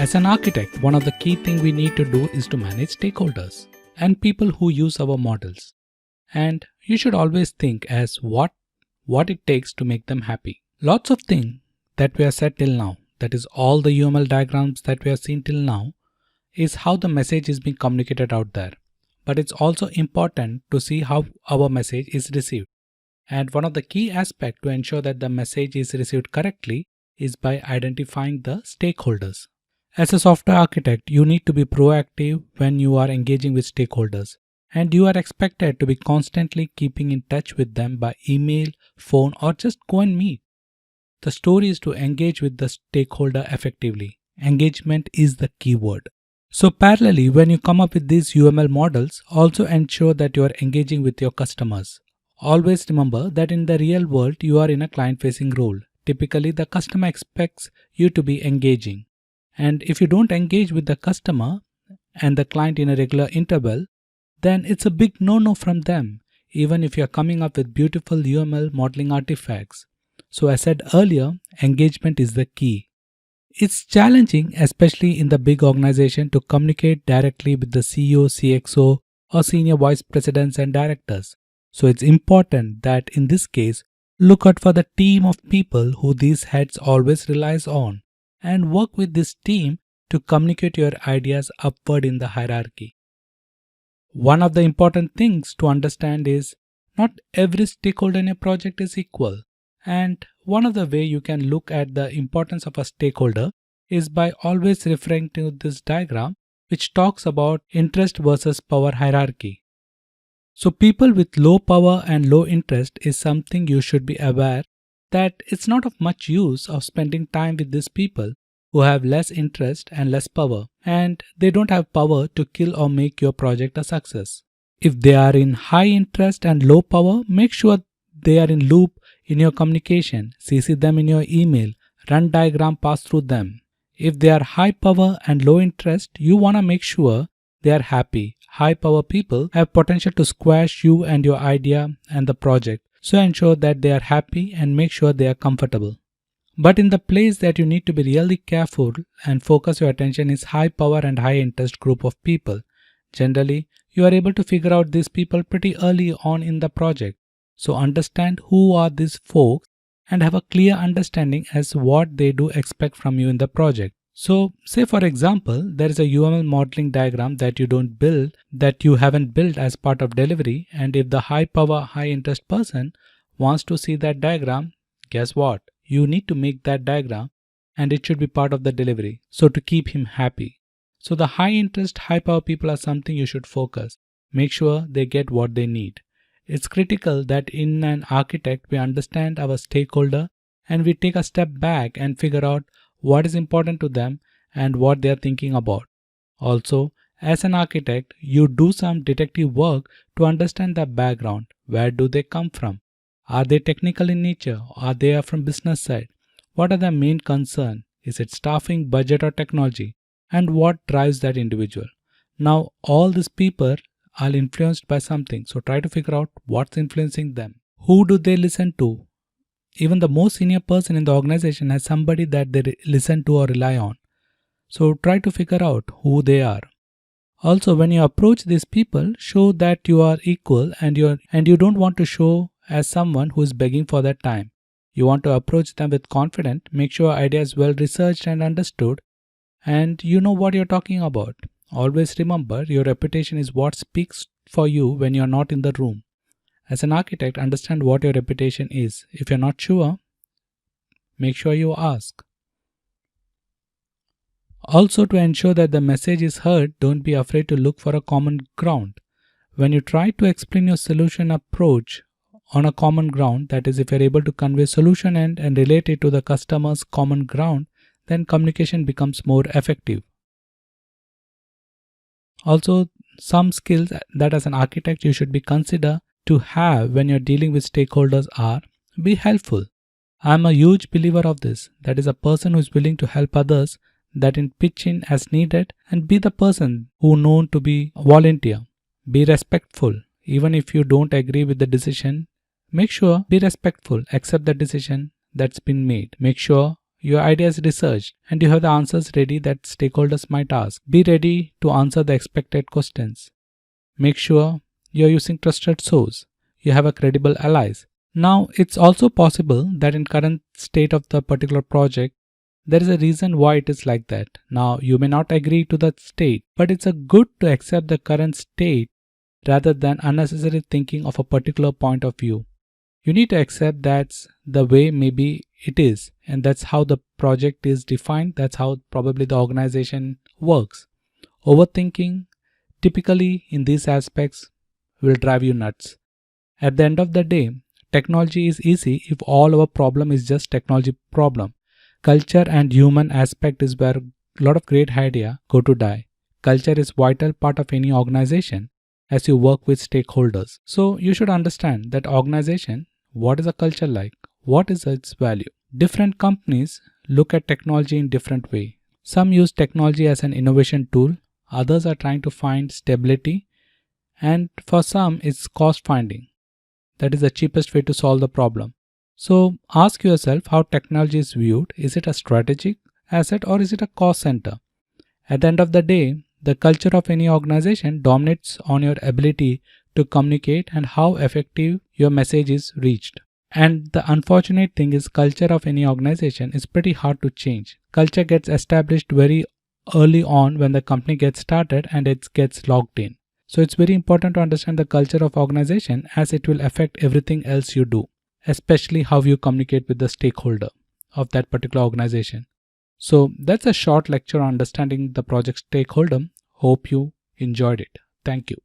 As an architect, one of the key things we need to do is to manage stakeholders and people who use our models. And you should always think as what it takes to make them happy. Lots of things that we have said till now, that is all the UML diagrams that we have seen till now, is how the message is being communicated out there. But it's also important to see how our message is received. And one of the key aspects to ensure that the message is received correctly is by identifying the stakeholders. As a software architect, you need to be proactive when you are engaging with stakeholders, and you are expected to be constantly keeping in touch with them by email, phone, or just go and meet. The story is to engage with the stakeholder effectively. Engagement is the key word. So parallelly, when you come up with these UML models, also ensure that you are engaging with your customers. Always remember that in the real world, you are in a client-facing role. Typically, the customer expects you to be engaging. And if you don't engage with the customer and the client in a regular interval, then it's a big no-no from them, even if you're coming up with beautiful UML modeling artifacts. So as said earlier, engagement is the key. It's challenging, especially in the big organization, to communicate directly with the CEO, CXO, or senior vice presidents and directors. So it's important that in this case, look out for the team of people who these heads always relies on, and work with this team to communicate your ideas upward in the hierarchy. One of the important things to understand is not every stakeholder in a project is equal. And one of the way you can look at the importance of a stakeholder is by always referring to this diagram which talks about interest versus power hierarchy. So people with low power and low interest is something you should be aware that it's not of much use of spending time with these people who have less interest and less power, and they don't have power to kill or make your project a success. If they are in high interest and low power, make sure they are in loop in your communication, CC them in your email, run diagram pass through them. If they are high power and low interest, you want to make sure they are happy. High power people have potential to squash you and your idea and the project. So ensure that they are happy and make sure they are comfortable. But in the place that you need to be really careful and focus your attention is high power and high interest group of people. Generally, you are able to figure out these people pretty early on in the project. So understand who are these folks and have a clear understanding as what they do expect from you in the project. So say for example, there is a UML modeling diagram that you haven't built as part of delivery, and if the high power, high interest person wants to see that diagram, guess what? You need to make that diagram and it should be part of the delivery. So to keep him happy. So the high interest, high power people are something you should focus. Make sure they get what they need. It's critical that in an architect we understand our stakeholder and we take a step back and figure out what is important to them and what they are thinking about. Also, as an architect, you do some detective work to understand their background. Where do they come from? Are they technical in nature? Are they from business side? What are their main concern? Is it staffing, budget or technology? And what drives that individual? Now, all these people are influenced by something. So try to figure out what's influencing them. Who do they listen to? Even the most senior person in the organization has somebody that they listen to or rely on. So try to figure out who they are. Also, when you approach these people, show that you are equal and you don't want to show as someone who is begging for their time. You want to approach them with confidence, make sure idea is well researched and understood, and you know what you're talking about. Always remember, your reputation is what speaks for you when you're not in the room. As an architect, understand what your reputation is. If you're not sure, make sure you ask. Also, to ensure that the message is heard, don't be afraid to look for a common ground. When you try to explain your solution approach on a common ground, that is, if you're able to convey solution and relate it to the customer's common ground, then communication becomes more effective. Also, some skills that as an architect you should be consider to have when you're dealing with stakeholders are: be helpful. I'm a huge believer of this. That is a person who is willing to help others, that in pitch in as needed, and be the person who known to be volunteer. Be respectful. Even if you don't agree with the decision, make sure be respectful, accept the decision that's been made. Make sure your idea is researched, and you have the answers ready that stakeholders might ask. Be ready to answer the expected questions. Make sure you're using trusted source. You have a credible allies. Now, it's also possible that in current state of the particular project, there is a reason why it is like that. Now, you may not agree to that state, but it's a good to accept the current state rather than unnecessary thinking of a particular point of view. You need to accept that's the way maybe it is, and that's how the project is defined. That's how probably the organization works. Overthinking, typically in these aspects, will drive you nuts. At the end of the day, technology is easy if all our problem is just technology problem. Culture and human aspect is where a lot of great idea go to die. Culture is vital part of any organization as you work with stakeholders. So you should understand that organization, what is a culture like? What is its value? Different companies look at technology in different way. Some use technology as an innovation tool, others are trying to find stability, and for some it's cost finding. That is the cheapest way to solve the problem. So ask yourself how technology is viewed. Is it a strategic asset or is it a cost center? At the end of the day, the culture of any organization dominates on your ability to communicate and how effective your message is reached. And the unfortunate thing is culture of any organization is pretty hard to change. Culture gets established very early on when the company gets started and it gets logged in. So it's very important to understand the culture of organization as it will affect everything else you do, especially how you communicate with the stakeholder of that particular organization. So that's a short lecture on understanding the project stakeholder. Hope you enjoyed it. Thank you.